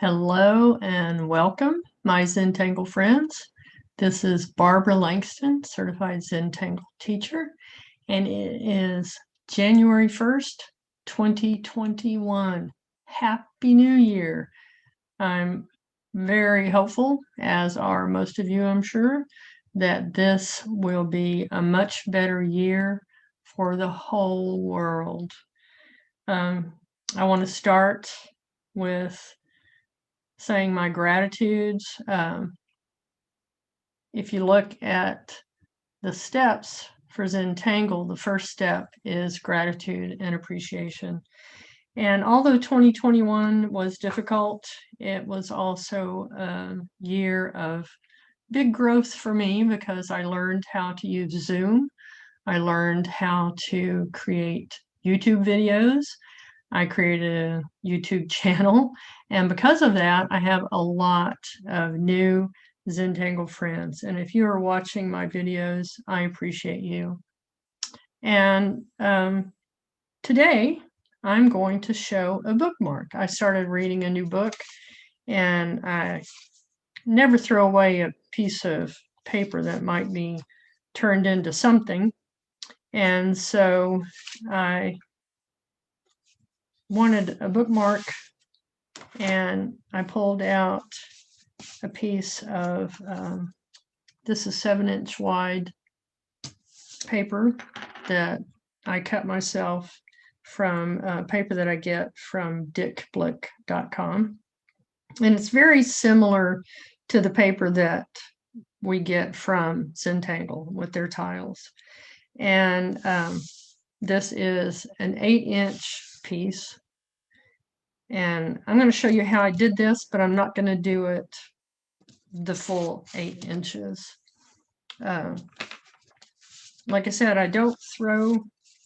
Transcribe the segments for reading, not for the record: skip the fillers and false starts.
Hello and welcome, my Zentangle friends. This is Barbara Langston, Certified Zentangle Teacher, and it is January 1st, 2021. Happy New Year. I'm very hopeful, as are most of you, I'm sure, that this will be a much better year for the whole world. I want to start with saying my gratitudes. If you look at the steps for Zentangle, the first step is gratitude and appreciation. And although 2021 was difficult, it was also a year of big growth for me because I learned how to use Zoom. I learned how to create YouTube videos. I created a YouTube channel, and because of that, I have a lot of new Zentangle friends. And if you are watching my videos, I appreciate you. And today, I'm going to show a bookmark. I started reading a new book, and I never throw away a piece of paper that might be turned into something. And so I wanted a bookmark, and I pulled out a piece of this is 7-inch wide paper that I cut myself from paper that I get from dickblick.com, and it's very similar to the paper that we get from Zentangle with their tiles. And this is an 8-inch piece. And I'm going to show you how I did this, but I'm not going to do it the full 8 inches. Like I said, I don't throw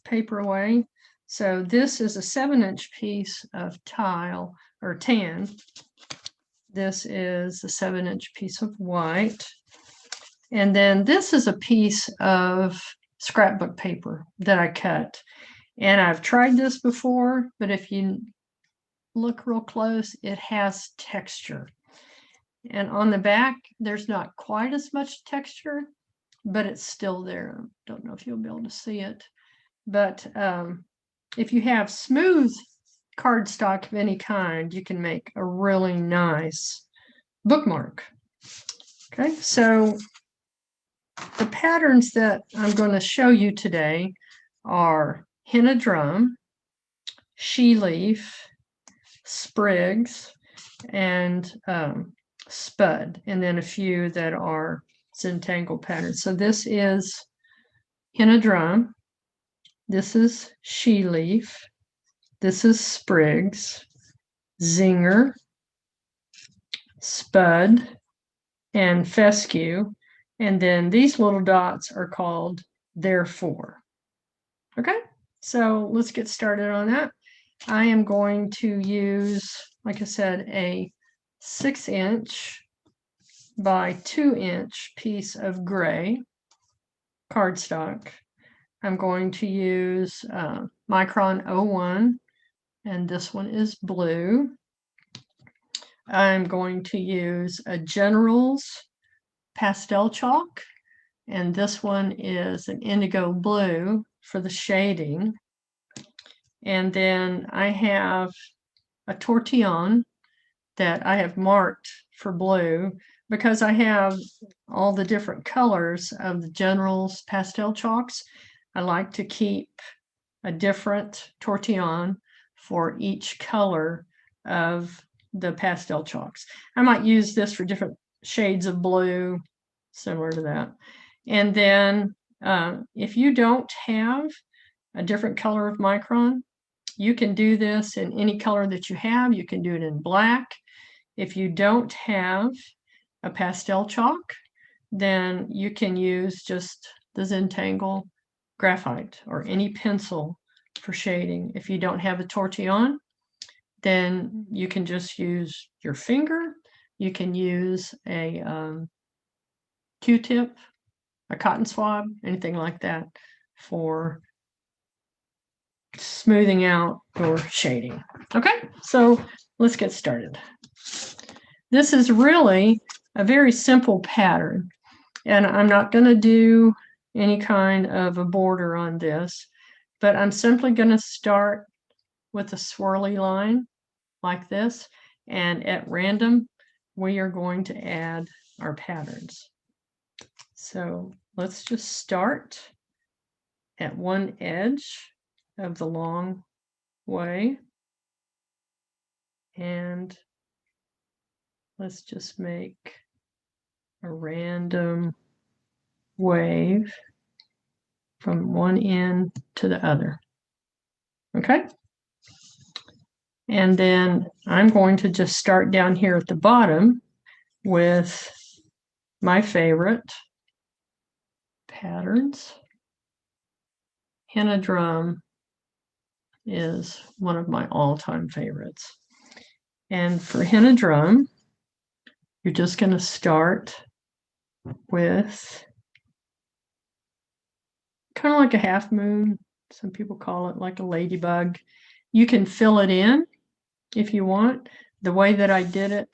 paper away. So this is a 7-inch piece of tile or tan. This is a 7-inch piece of white. And then this is a piece of scrapbook paper that I cut. And I've tried this before, but if you look real close, it has texture. And on the back, there's not quite as much texture, but it's still there. Don't know if you'll be able to see it. But if you have smooth cardstock of any kind, you can make a really nice bookmark. Okay, so the patterns that I'm going to show you today are Henna drum, Sheleaf, Sprigs, and Spud, and then a few that are Zentangle patterns. So this is Henna drum, this is Sheleaf, this is Sprigs, Zinger, Spud, and Fescu, and then these little dots are called therefore. Okay, so let's get started on that. I am going to use, like I said, a 6-inch by 2-inch piece of gray cardstock. I'm going to use Micron 01, and this one is blue. I'm going to use a General's pastel chalk, and this one is an indigo blue for the shading. And then I have a Tortillion that I have marked for blue because I have all the different colors of the General's pastel chalks. I like to keep a different Tortillion for each color of the pastel chalks. I might use this for different shades of blue, similar to that. And then if you don't have a different color of Micron, you can do this in any color that you have. You can do it in black. If you don't have a pastel chalk, then you can use just the Zentangle Graphite or any pencil for shading. If you don't have a Tortillion, then you can just use your finger. You can use a Q-tip, a cotton swab, anything like that for smoothing out your shading. Okay, so let's get started. This is really a very simple pattern, and I'm not going to do any kind of a border on this, but I'm simply going to start with a swirly line like this, and at random we are going to add our patterns. So let's just start at one edge of the long way, and let's just make a random wave from one end to the other. Okay? And then I'm going to just start down here at the bottom with my favorite patterns. Henna drum is one of my all-time favorites. And for henna drum, you're just going to start with kind of like a half moon. Some people call it like a ladybug. You can fill it in if you want. The way that I did it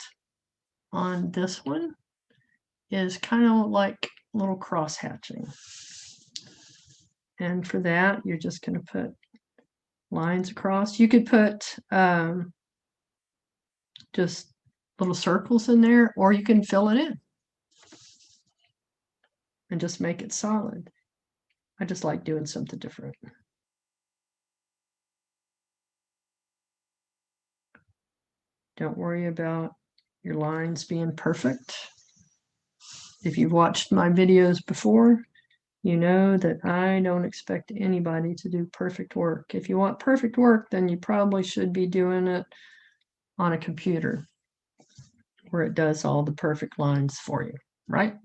on this one is kind of like a little cross hatching. And for that, you're just going to put lines across. You could put just little circles in there, or you can fill it in and just make it solid. I just like doing something different. Don't worry about your lines being perfect. If you've watched my videos before, you know that I don't expect anybody to do perfect work. If you want perfect work, then you probably should be doing it on a computer where it does all the perfect lines for you, right?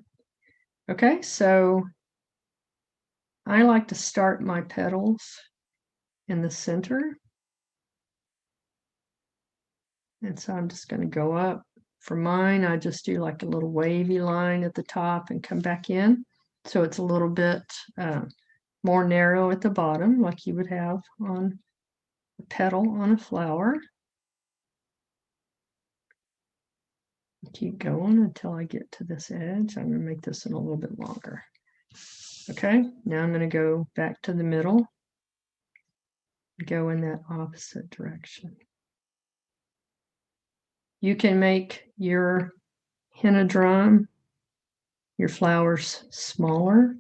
Okay, so I like to start my petals in the center. And so I'm just going to go up. For mine, I just do like a little wavy line at the top and come back in. So it's a little bit more narrow at the bottom, like you would have on a petal on a flower. Keep going until I get to this edge. I'm going to make this one a little bit longer. Okay, now I'm going to go back to the middle, go in that opposite direction. You can make your henna drum, your flowers smaller.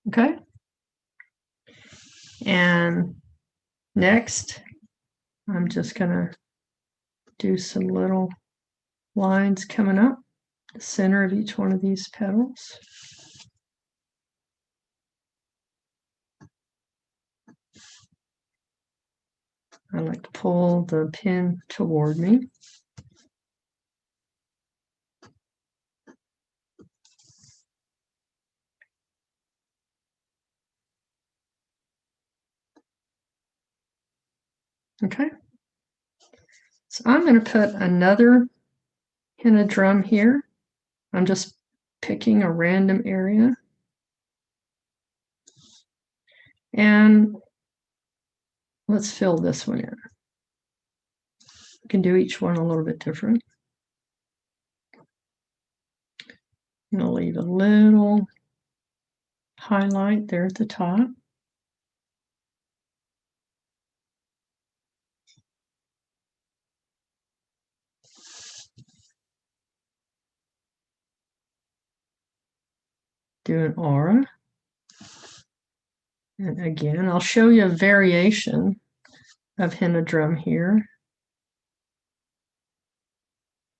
Okay. And next, I'm just going to do some little lines coming up the center of each one of these petals. I like to pull the pin toward me. Okay. So I'm going to put another henna drum here. I'm just picking a random area. And let's fill this one in. You can do each one a little bit different. I'm going to leave a little highlight there at the top. Do an aura. And again, I'll show you a variation of henna drum here.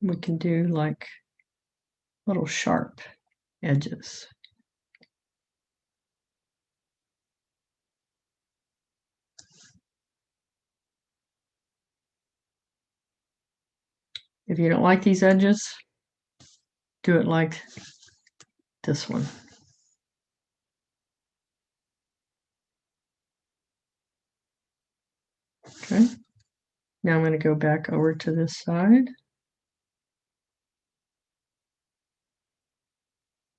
We can do like little sharp edges. If you don't like these edges, do it like this one. Okay. Now I'm going to go back over to this side.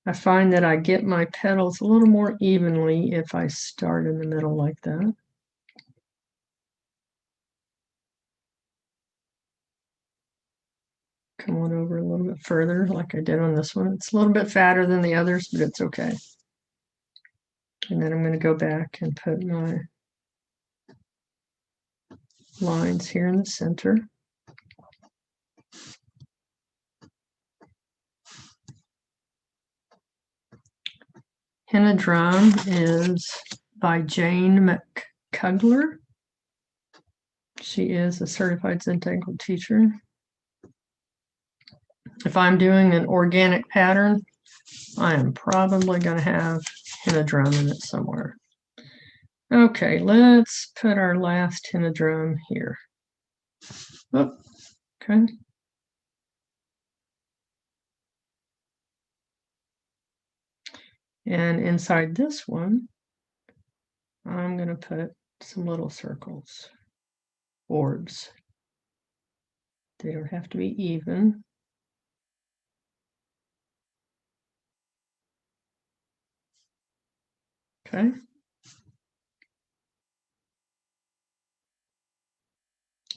I find that I get my petals a little more evenly if I start in the middle like that. come on over a little bit further like I did on this one. It's a little bit fatter than the others, but it's okay. And then I'm going to go back and put my lines here in the center. Henna Drum is by Jane MacKugler. She is a certified Zentangle teacher. If I'm doing an organic pattern, I am probably going to have Henna Drum in it somewhere. Okay, let's put our last Henna Drum here. Oh, okay. And inside this one, I'm going to put some little circles, orbs. They don't have to be even. Okay.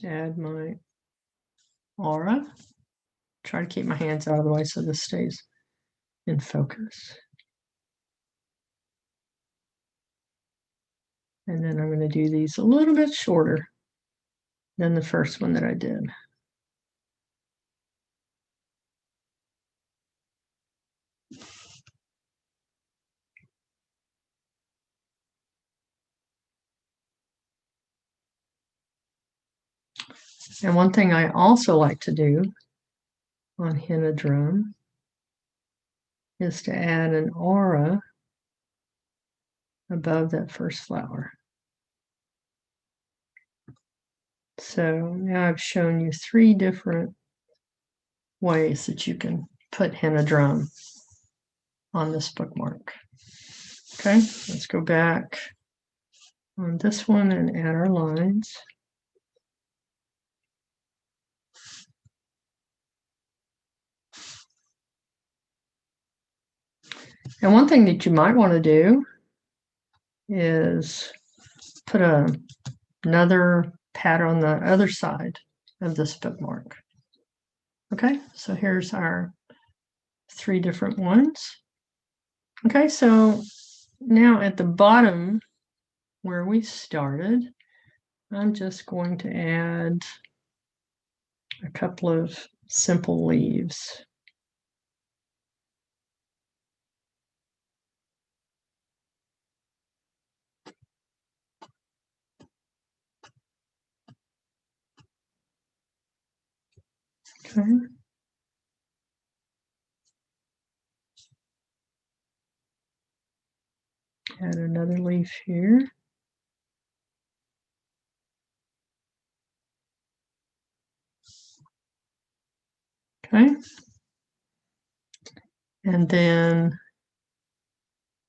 Add my aura. Try to keep my hands out of the way so this stays in focus. And then I'm going to do these a little bit shorter than the first one that I did. And one thing I also like to do on Henna Drum is to add an aura above that first flower. So now I've shown you 3 different ways that you can put Henna Drum on this bookmark. Okay, let's go back on this one and add our lines. And one thing that you might want to do is put another pattern on the other side of this bookmark. Okay, so here's our 3 different ones. Okay, so now at the bottom where we started, I'm just going to add a couple of simple leaves. Okay. Add another leaf here. Okay. And then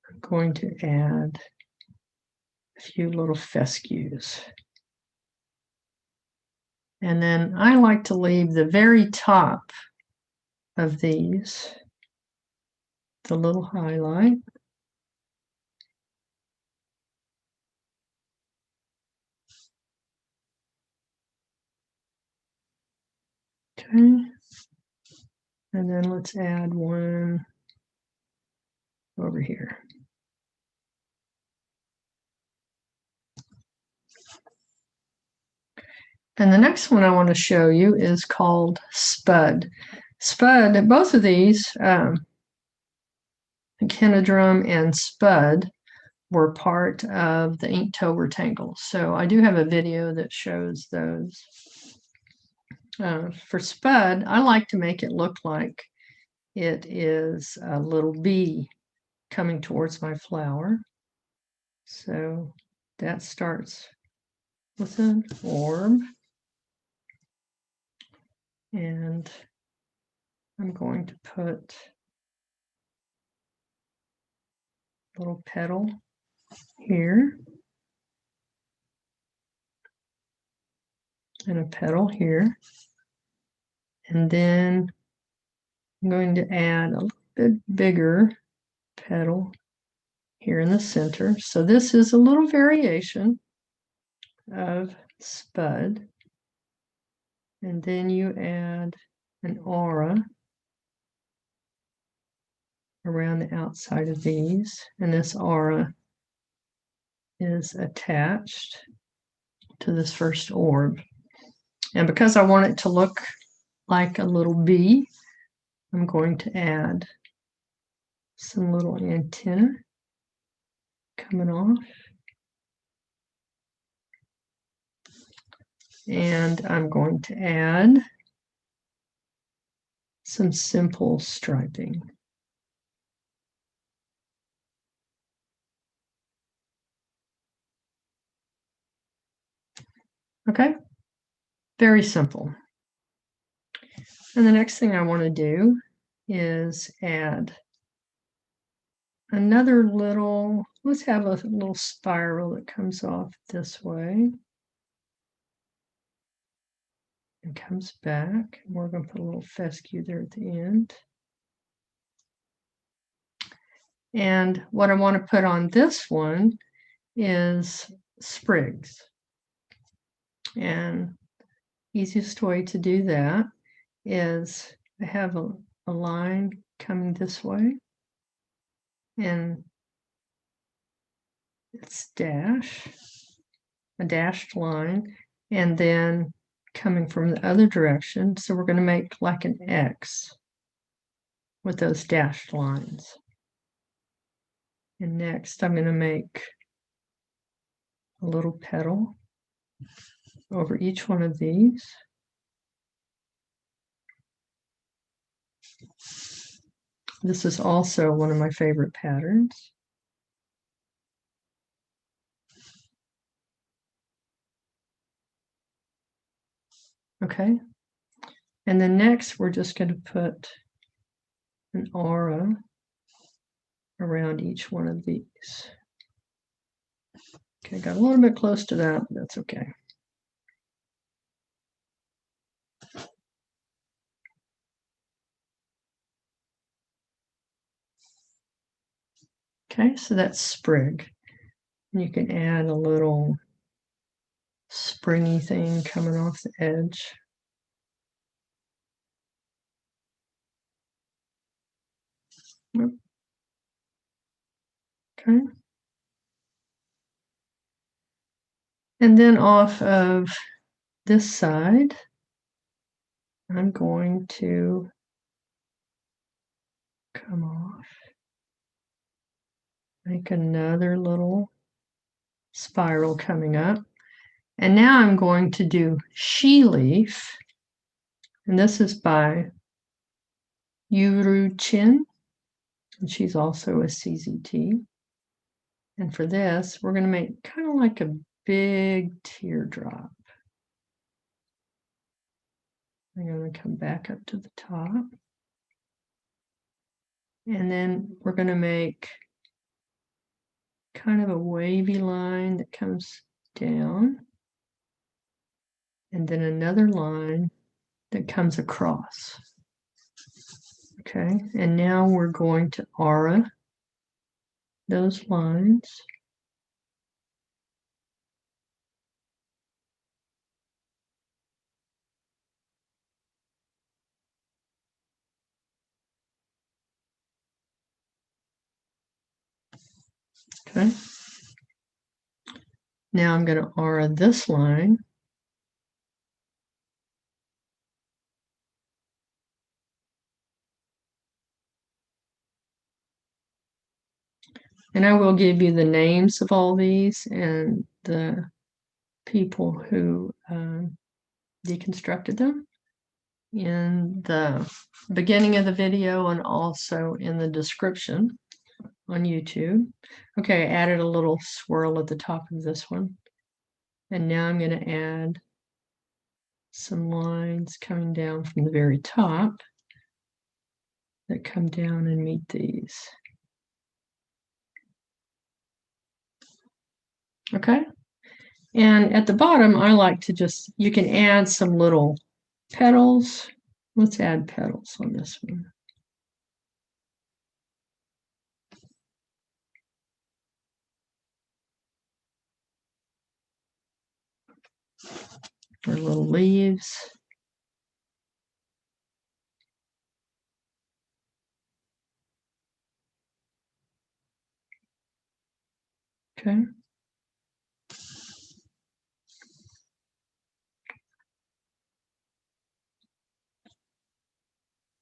I'm going to add a few little fescues. And then I like to leave the very top of these, the little highlight. Okay. And then let's add one over here. And the next one I want to show you is called Spud. Spud, both of these, Henna Drum and Spud, were part of the Inktober tangles. So I do have a video that shows those. For Spud, I like to make it look like it is a little bee coming towards my flower. So that starts with an orb. And I'm going to put a little petal here and a petal here. And then I'm going to add a little bit bigger petal here in the center. So this is a little variation of Spud. And then you add an aura around the outside of these, and this aura is attached to this first orb. And because I want it to look like a little bee, I'm going to add some little antenna coming off. And I'm going to add some simple striping. Okay, very simple. And the next thing I want to do is add another little, let's have a little spiral that comes off this way and comes back. We're going to put a little fescue there at the end. And what I want to put on this one is sprigs. And easiest way to do that is I have a line coming this way, and it's a dashed line, and then coming from the other direction. So we're going to make like an X with those dashed lines. And next I'm going to make a little petal over each one of these. This is also one of my favorite patterns. Okay. And then next we're just going to put an aura around each one of these. Okay, got a little bit close to that, but that's okay. Okay, so that's sprig. And you can add a little springy thing coming off the edge. Okay. And then off of this side, I'm going to come off, make another little spiral coming up. And now I'm going to do Sheleaf, and this is by YuRu Chen, and she's also a CZT. And for this, we're going to make kind of like a big teardrop. I'm going to come back up to the top. And then we're going to make kind of a wavy line that comes down. And then another line that comes across. Okay, and now we're going to aura those lines. Okay. Now I'm going to aura this line. And I will give you the names of all these and the people who deconstructed them in the beginning of the video and also in the description on YouTube. Okay, I added a little swirl at the top of this one. And now I'm going to add some lines coming down from the very top that come down and meet these. Okay, and at the bottom I like to just, you can add some little petals. Let's add petals on this one. Or little leaves. Okay.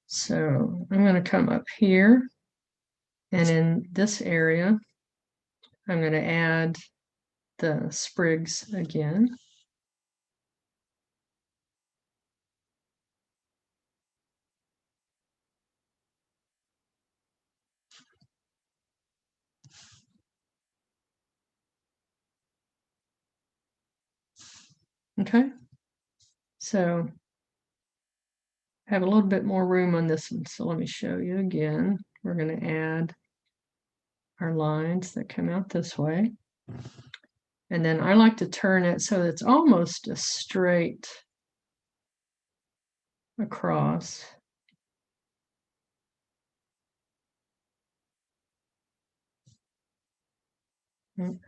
So I'm going to come up here, and in this area, I'm going to add the sprigs again. Okay. So I have a little bit more room on this one. So let me show you again. We're going to add our lines that come out this way. And then I like to turn it so it's almost a straight across.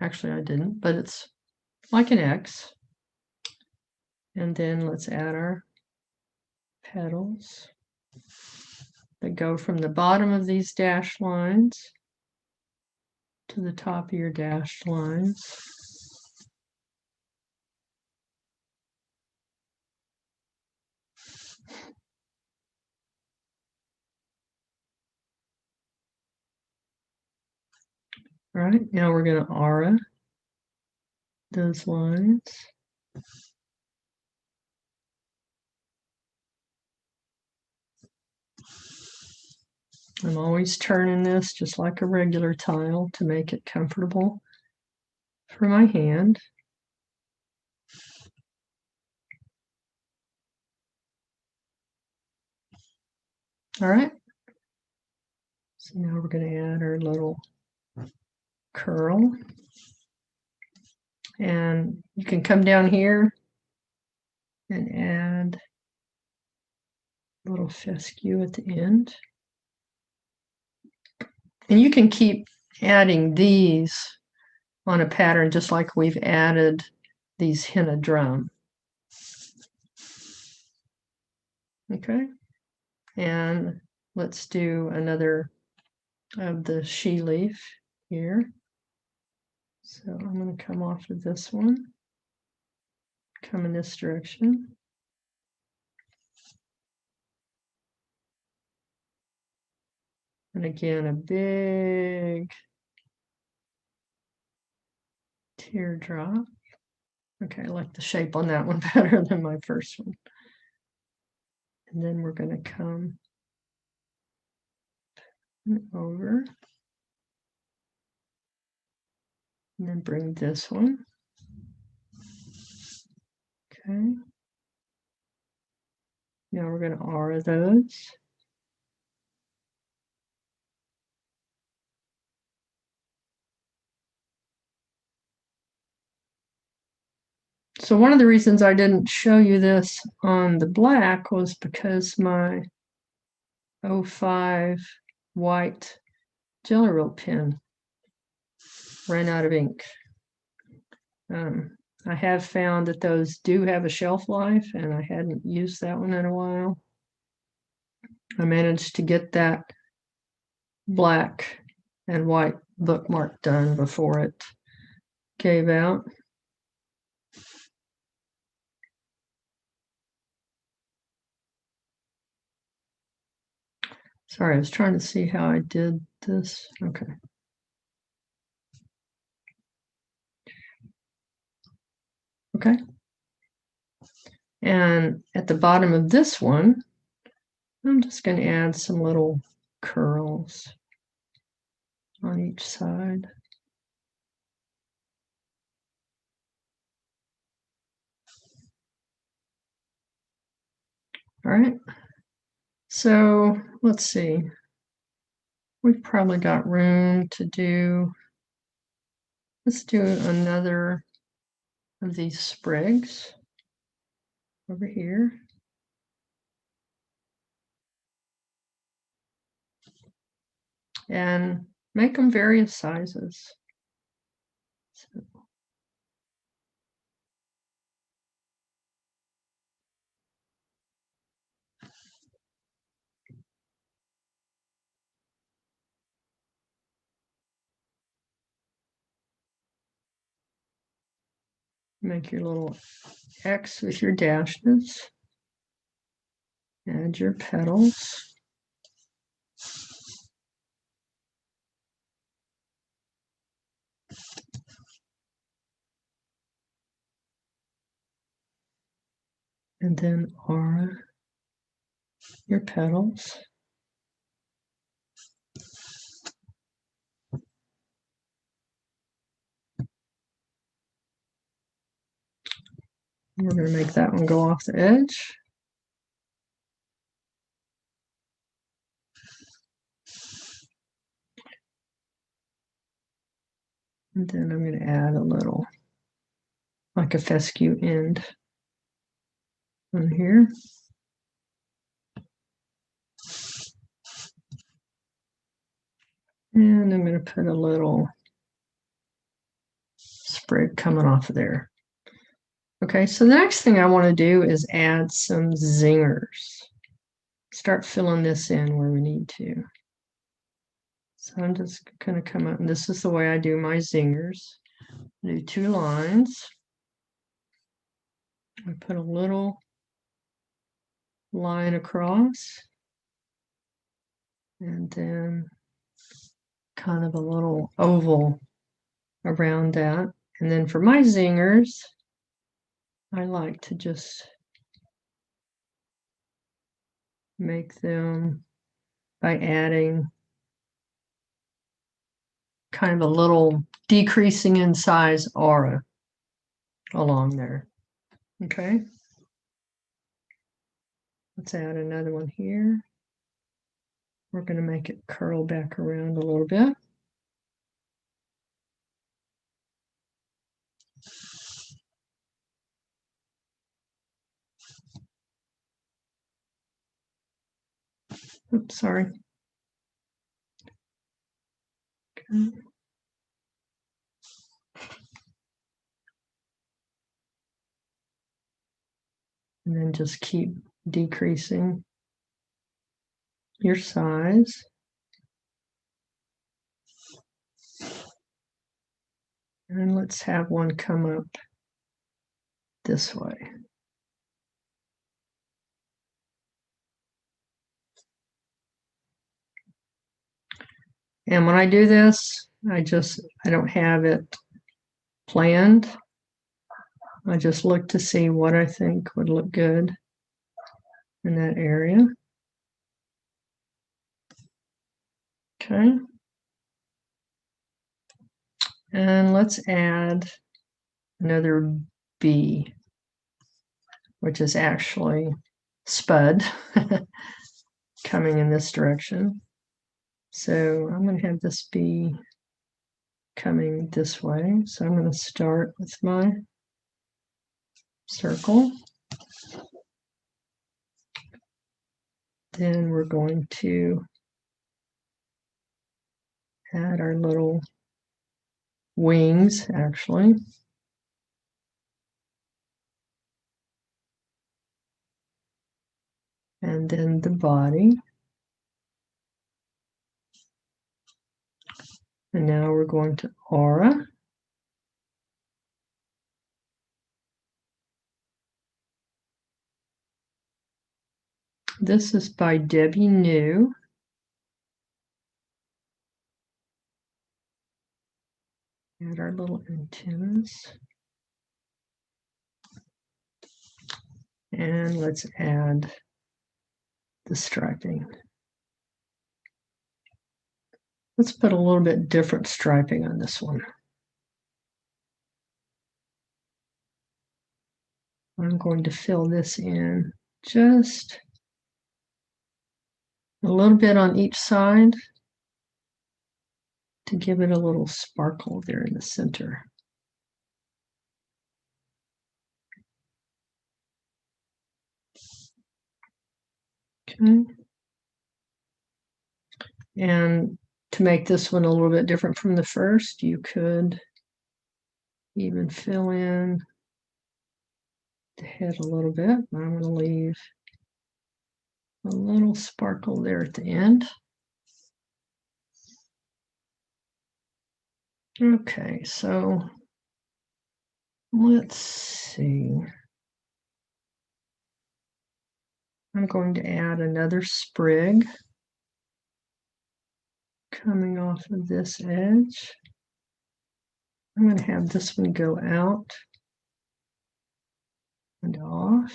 Actually, I didn't, but it's like an X. And then let's add our petals that go from the bottom of these dashed lines to the top of your dashed lines. All right, now we're going to aura those lines. I'm always turning this just like a regular tile to make it comfortable for my hand. All right. So now we're going to add our little curl. And you can come down here and add a little fescue at the end. And you can keep adding these on a pattern just like we've added these henna drum. Okay. And let's do another of the Sheleaf here. So I'm going to come off of this one, come in this direction. And again, a big teardrop. Okay, I like the shape on that one better than my first one. And then we're going to come over and then bring this one. Okay. Now we're going to aura those. So one of the reasons I didn't show you this on the black was because my 05 white Jelly Roll pen ran out of ink. I have found that those do have a shelf life, and I hadn't used that one in a while. I managed to get that black and white bookmark done before it gave out. Sorry, I was trying to see how I did this. Okay. Okay. And at the bottom of this one, I'm just going to add some little curls on each side. All right. So let's see. We've probably got room to do, let's do another of these sprigs over here. And make them various sizes. So, Make your little X with your dashes. Add your petals. And then aura your petals. We're going to make that one go off the edge. And then I'm going to add a little, like a fescue end on here. And I'm going to put a little sprig coming off of there. Okay, so the next thing I want to do is add some zingers. Start filling this in where we need to. So I'm just going to come up, and this is the way I do my zingers. Do 2 lines. I put a little line across, and then kind of a little oval around that. And then for my zingers, I like to just make them by adding kind of a little decreasing in size aura along there. Okay. Let's add another one here. We're going to make it curl back around a little bit. Oops, sorry. Okay. And then just keep decreasing your size. And let's have one come up this way. And when I do this, I don't have it planned. I just look to see what I think would look good in that area. Okay. And let's add another B, which is actually Spud coming in this direction. So I'm going to have this B coming this way. So I'm going to start with my circle. Then we're going to add our little wings, actually. And then the body. And now we're going to aura. This is by Debbie New. Add our little antennas. And let's add the striping. Let's put a little bit different striping on this one. I'm going to fill this in just a little bit on each side to give it a little sparkle there in the center. Okay. And to make this one a little bit different from the first, you could even fill in the head a little bit. I'm going to leave a little sparkle there at the end. Okay, so Let's see. I'm going to add another sprig coming off of this edge. I'm going to have this one go out and off.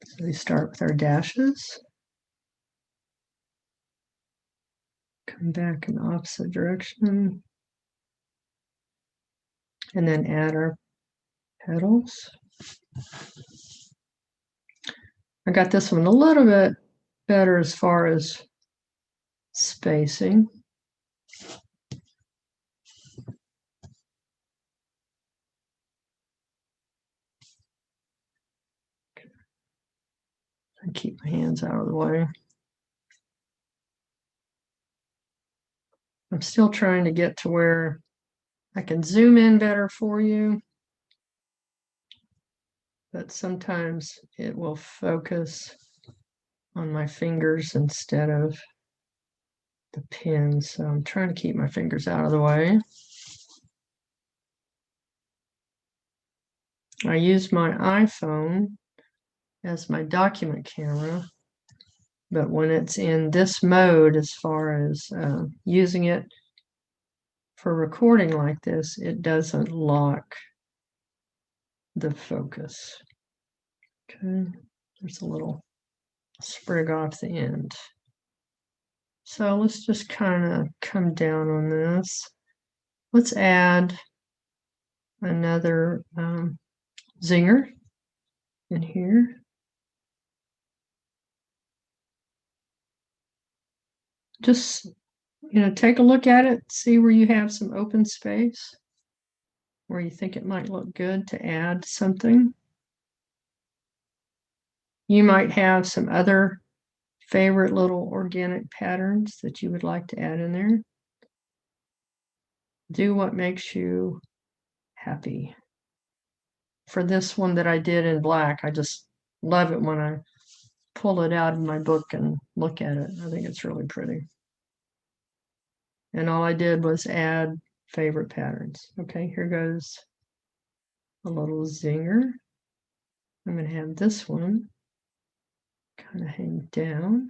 So we start with our dashes. Come back in the opposite direction. And then add our petals. I got this one a little bit better as far as spacing. I keep my hands out of the way. I'm still trying to get to where I can zoom in better for you, but sometimes it will focus on my fingers instead of the pen. So I'm trying to keep my fingers out of the way. I use my iPhone as my document camera, but when it's in this mode, as far as using it for recording like this, it doesn't lock the focus. Okay, there's a little sprig off the end. So let's just kind of come down on this. Let's add another zinger in here. Just, take a look at it, see where you have some open space, where you think it might look good to add something. You might have some other favorite little organic patterns that you would like to add in there. Do what makes you happy. For this one that I did in black, I just love it when I pull it out of my book and look at it. I think it's really pretty. And all I did was add favorite patterns. Okay, here goes a little zinger. I'm going to have this one kind of hang down.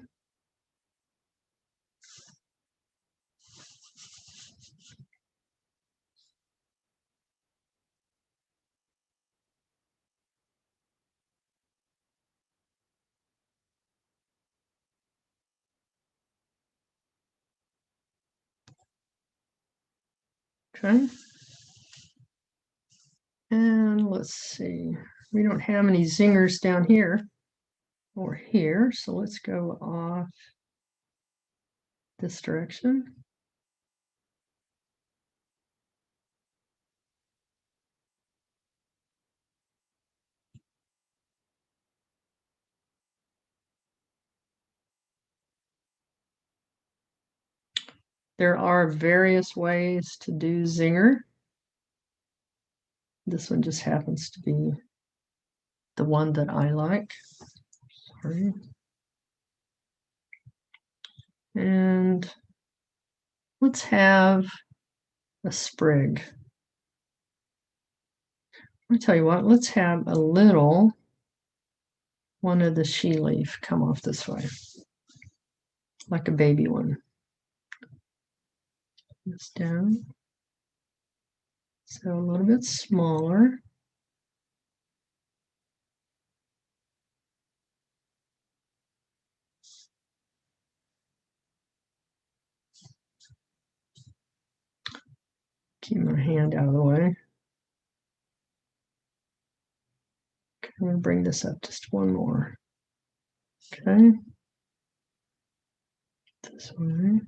Okay. And let's see, we don't have any zingers down here or here, so let's go off this direction. There are various ways to do zinger. This one just happens to be the one that I like. Sorry. And let's have a sprig. I'll tell you what, let's have a little one of the Sheleaf come off this way, like a baby one. This down. So a little bit smaller. Keep my hand out of the way. Okay, I'm going to bring this up just one more. Okay. This way.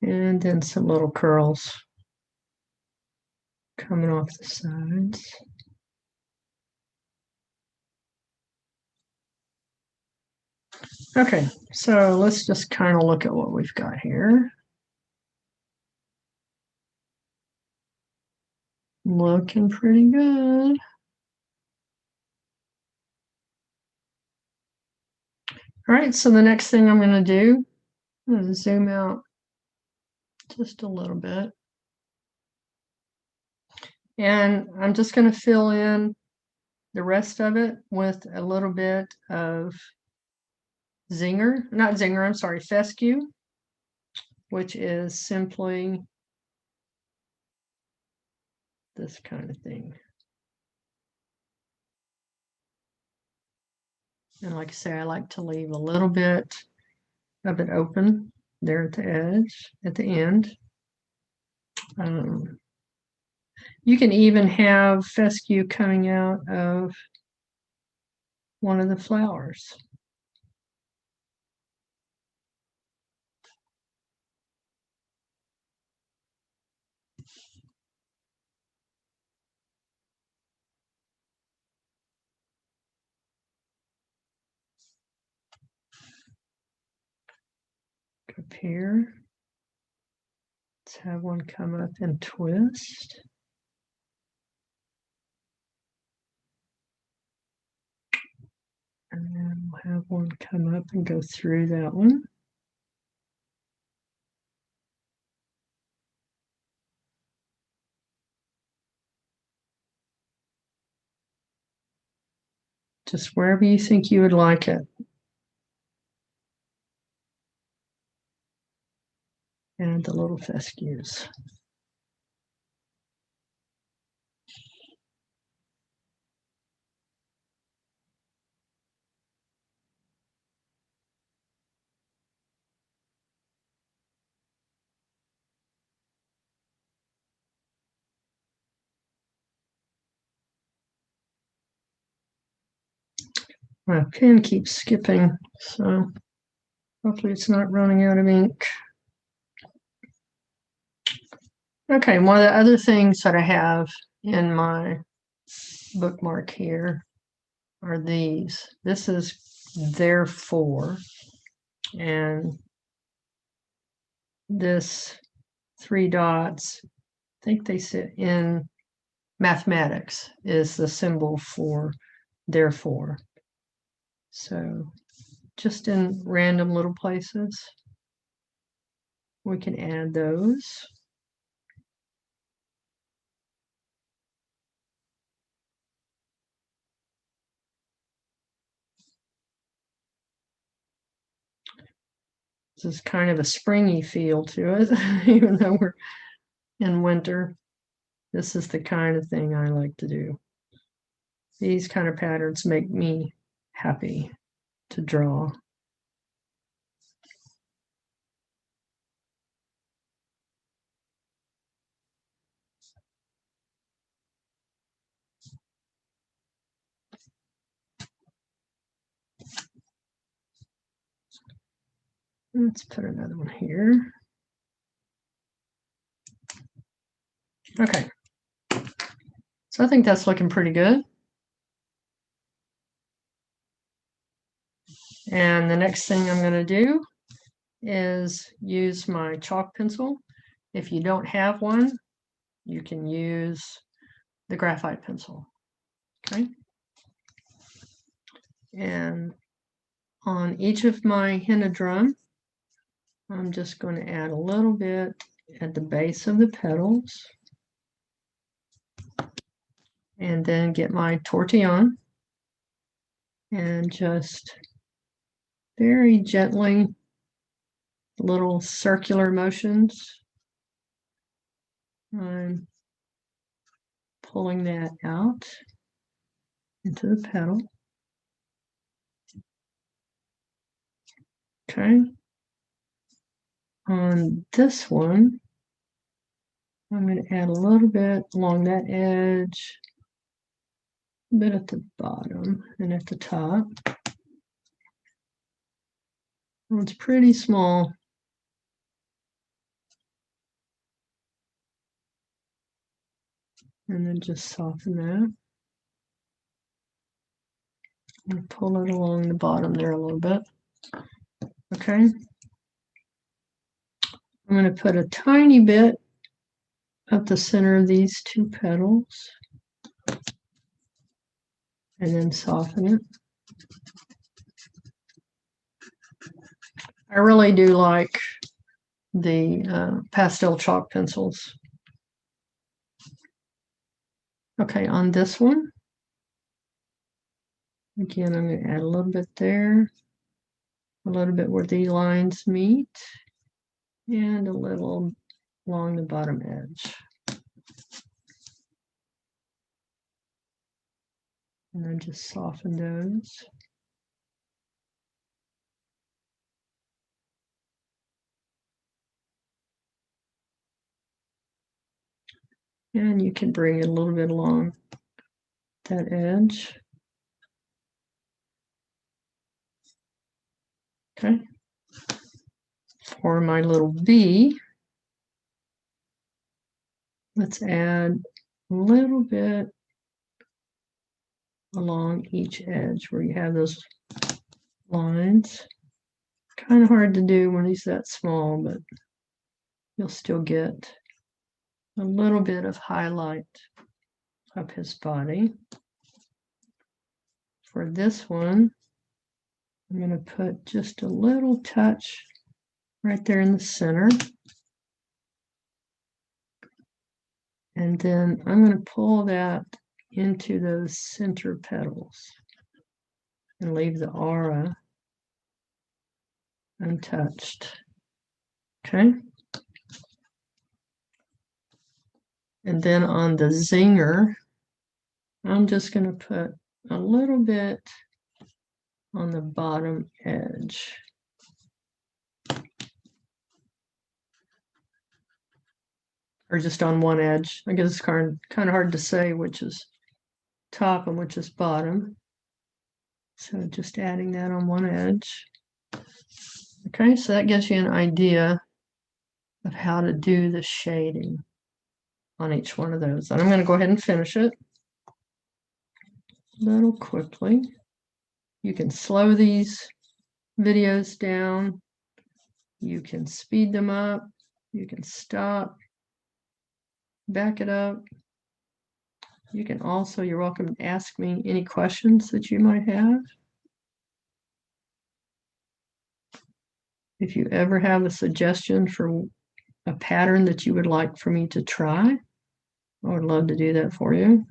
And then some little curls coming off the sides. Okay, so let's just kind of look at what we've got here. Looking pretty good. All right, so the next thing I'm going to do, I'm going to zoom out just a little bit. And I'm just going to fill in the rest of it with a little bit of Zinger, I'm sorry, Fescu, which is simply this kind of thing. And like I say, I like to leave a little bit of it open there at the edge, at the end. You can even have fescue coming out of one of the flowers. Up here. Let's have one come up and twist. And then we'll have one come up and go through that one. Just wherever you think you would like it. And the little fescues. My pen keeps skipping, so hopefully it's not running out of ink. Okay, one of the other things that I have in my bookmark here are these. This is therefore, and this 3 dots, I think they sit in mathematics, is the symbol for therefore. So just in random little places, we can add those. This is kind of a springy feel to it, even though we're in winter. This is the kind of thing I like to do. These kind of patterns make me happy to draw. Let's put another one here. Okay. So I think that's looking pretty good. And the next thing I'm going to do is use my chalk pencil. If you don't have one, you can use the graphite pencil. Okay. And on each of my henna drum, I'm just going to add a little bit at the base of the petals. And then get my tortillon and just very gently, little circular motions. I'm pulling that out into the petal. Okay. On this one, I'm going to add a little bit along that edge, a bit at the bottom and at the top. Well, it's pretty small. and then just soften that. And pull it along the bottom there a little bit. Okay. I'm going to put a tiny bit at the center of these two petals and then soften it. I really do like the pastel chalk pencils. Okay, on this one, again, I'm going to add a little bit there, a little bit where the lines meet, and a little along the bottom edge. And then just soften those. And you can bring it a little bit along that edge. Okay. For my little bee, let's add a little bit along each edge where you have those lines. Kind of hard to do when he's that small, but you'll still get a little bit of highlight of his body. For this one, I'm going to put just a little touch right there in the center. And then I'm going to pull that into those center petals and leave the aura untouched. Okay. And then on the zinger, I'm just going to put a little bit on the bottom edge. Or just on one edge. I guess it's kind of hard to say which is top and which is bottom. So just adding that on one edge. Okay, so that gives you an idea of how to do the shading on each one of those. And I'm going to go ahead and finish it a little quickly. You can slow these videos down. You can speed them up. You can stop, back it up. You can also, you're welcome to ask me any questions that you might have. If you ever have a suggestion for a pattern that you would like for me to try, I would love to do that for you.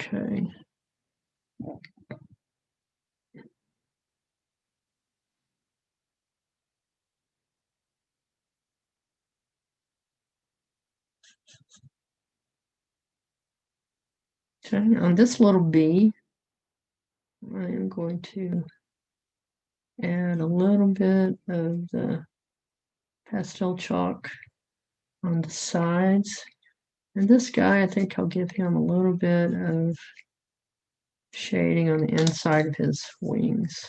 Okay. Okay, on this little bee, I am going to add a little bit of the pastel chalk on the sides. And this guy, I think I'll give him a little bit of shading on the inside of his wings.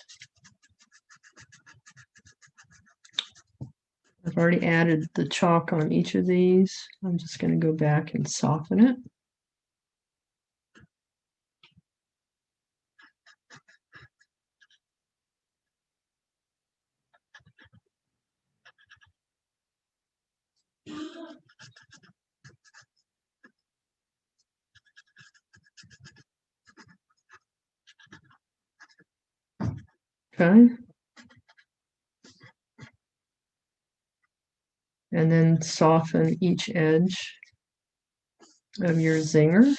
I've already added the chalk on each of these. I'm just going to go back and soften it. Okay. And then soften each edge of your zinger.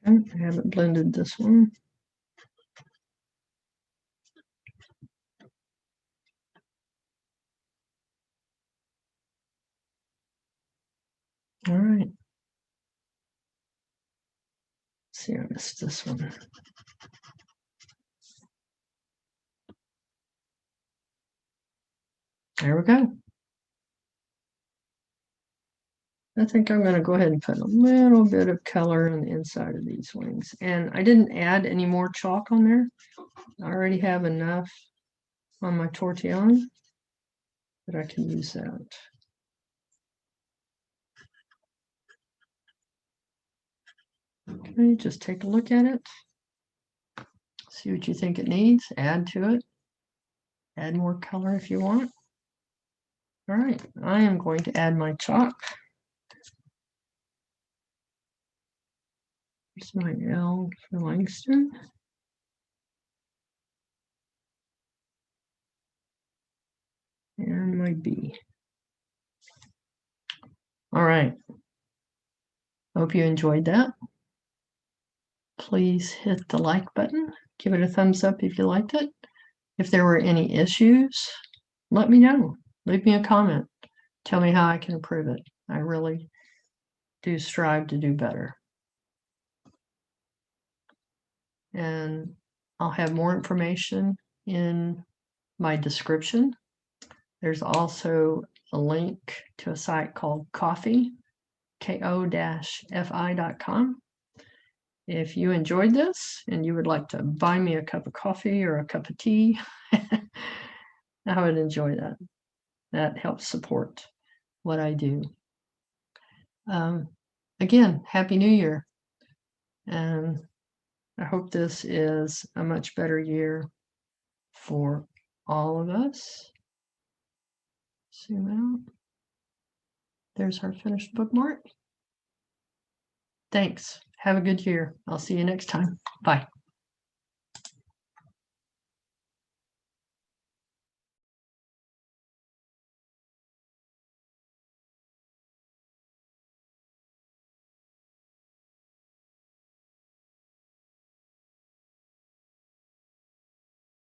Okay, I haven't blended this one. All right. see, I missed this one. There we go. I think I'm going to go ahead and put a little bit of color on the inside of these wings. And I didn't add any more chalk on there. I already have enough on my Tortillion that I can use that. Okay, just take a look at it. See what you think it needs. Add to it. Add more color if you want. All right, I am going to add my chalk. Here's my L for Langston. And my B. All right. Hope you enjoyed that. Please hit the like button. Give it a thumbs up if you liked it. If there were any issues, let me know. Leave me a comment. Tell me how I can improve it. I really do strive to do better. And I'll have more information in my description. There's also a link to a site called Ko-fi, ko-fi.com. If you enjoyed this and you would like to buy me a cup of coffee or a cup of tea, I would enjoy that. That helps support what I do. Again, Happy New Year. And I hope this is a much better year for all of us. Zoom out. There's our finished bookmark. Thanks. Have a good year. I'll see you next time. Bye.